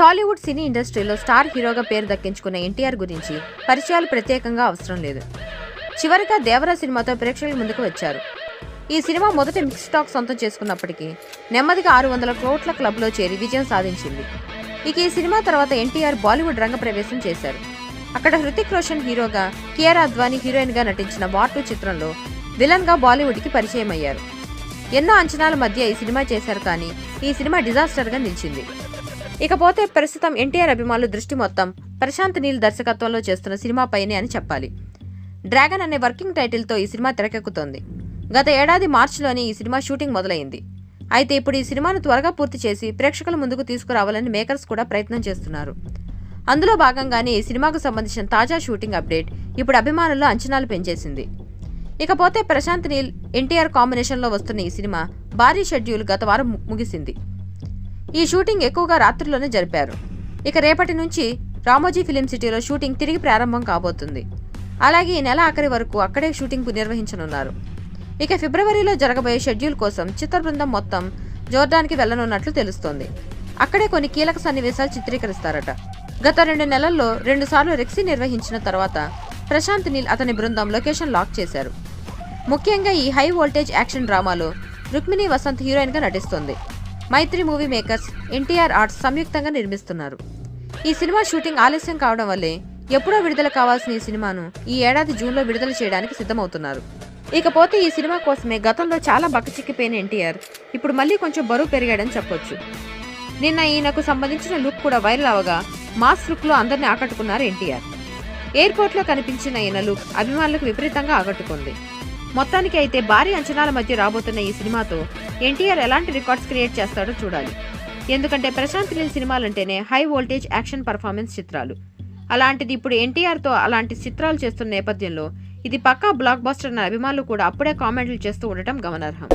టాలీవుడ్ సినీ ఇండస్ట్రీలో స్టార్ హీరోగా పేరు దక్కించుకున్న ఎన్టీఆర్ గురించి పరిచయాలు ప్రత్యేకంగా అవసరం లేదు. చివరిగా దేవరా సినిమాతో ప్రేక్షకుల ముందుకు వచ్చారు. ఈ సినిమా మొదట మిక్స్ టాక్ సొంతం చేసుకున్నప్పటికీ నెమ్మదిగా 600 కోట్ల క్లబ్లో చేరి విజయం సాధించింది. ఇక ఈ సినిమా తర్వాత ఎన్టీఆర్ బాలీవుడ్ రంగ ప్రవేశం చేశారు. అక్కడ హృతిక్ రోషన్ హీరోగా, కియారా అద్వానీ హీరోయిన్గా నటించిన వార్ 2 చిత్రంలో విలన్గా బాలీవుడ్కి పరిచయం అయ్యారు. ఎన్నో అంచనాల మధ్య ఈ సినిమా చేశారు, కానీ ఈ సినిమా డిజాస్టర్గా నిలిచింది. ఇకపోతే ప్రస్తుతం ఎన్టీఆర్ అభిమానుల దృష్టి మొత్తం ప్రశాంత్ నీల్ దర్శకత్వంలో చేస్తున్న సినిమాపైనే అని చెప్పాలి. డ్రాగన్ అనే వర్కింగ్ టైటిల్తో ఈ సినిమా తెరకెక్కుతోంది. గత ఏడాది మార్చిలోనే ఈ సినిమా షూటింగ్ మొదలైంది. అయితే ఇప్పుడు ఈ సినిమాను త్వరగా పూర్తి చేసి ప్రేక్షకుల ముందుకు తీసుకురావాలని మేకర్స్ కూడా ప్రయత్నం చేస్తున్నారు. అందులో భాగంగానే ఈ సినిమాకు సంబంధించిన తాజా షూటింగ్ అప్డేట్ ఇప్పుడు అభిమానుల్లో అంచనాలు పెంచేసింది. ఇకపోతే ప్రశాంత్ నీల్, ఎన్టీఆర్ కాంబినేషన్లో వస్తున్న ఈ సినిమా భారీ షెడ్యూల్ గత వారం ముగిసింది. ఈ షూటింగ్ ఎక్కువగా రాత్రుల్లోనే జరిపారు. ఇక రేపటి నుంచి రామోజీ ఫిలిం సిటీలో షూటింగ్ తిరిగి ప్రారంభం కాబోతుంది. అలాగే ఈ నెల ఆఖరి వరకు అక్కడే షూటింగ్ నిర్వహించనున్నారు. ఇక ఫిబ్రవరిలో జరగబోయే షెడ్యూల్ కోసం చిత్ర బృందం మొత్తం జోర్డాన్కి వెళ్లనున్నట్లు తెలుస్తోంది. అక్కడే కొన్ని కీలక సన్నివేశాలు చిత్రీకరిస్తారట. గత 2 నెలల్లో 2 సార్లు రెక్సీ నిర్వహించిన తర్వాత ప్రశాంత్ నీల్ అతని బృందం లొకేషన్ లాక్ చేశారు. ముఖ్యంగా ఈ హై వోల్టేజ్ యాక్షన్ డ్రామాలో రుక్మిణి వసంత్ హీరోయిన్గా నటిస్తోంది. మైత్రి మూవీ మేకర్స్, ఎన్టీఆర్ ఆర్ట్స్ సంయుక్తంగా నిర్మిస్తున్నారు. ఈ సినిమా షూటింగ్ ఆలస్యం కావడం వల్లే ఎప్పుడో విడుదల కావాల్సిన ఈ సినిమాను ఈ ఏడాది జూన్లో విడుదల చేయడానికి సిద్ధమవుతున్నారు. ఇకపోతే ఈ సినిమా కోసమే గతంలో చాలా బక్కచిక్కిపోయిన ఎన్టీఆర్ ఇప్పుడు మళ్ళీ కొంచెం బరువు పెరిగాడని చెప్పొచ్చు. నిన్న ఈయనకు సంబంధించిన లుక్ కూడా వైరల్ అవగా మాస్ లుక్లో అందరినీ ఆకట్టుకున్నారు ఎన్టీఆర్. ఎయిర్పోర్ట్లో కనిపించిన ఈయన లుక్ అభిమానులకు విపరీతంగా ఆకట్టుకుంది. మొత్తానికి అయితే భారీ అంచనాల మధ్య రాబోతున్న ఈ సినిమాతో ఎన్టీఆర్ ఎలాంటి రికార్డ్స్ క్రియేట్ చేస్తాడో చూడాలి. ఎందుకంటే ప్రశాంత్ నీల్ సినిమాలంటేనే హై వోల్టేజ్ యాక్షన్ పర్ఫార్మెన్స్ చిత్రాలు. అలాంటిది ఇప్పుడు ఎన్టీఆర్తో అలాంటి చిత్రాలు చేస్తున్న నేపథ్యంలో ఇది పక్కా బ్లాక్ బస్టర్ అన్న అభిమానులు కూడా అప్పుడే కామెంట్లు చేస్తూ ఉండటం గమనార్హం.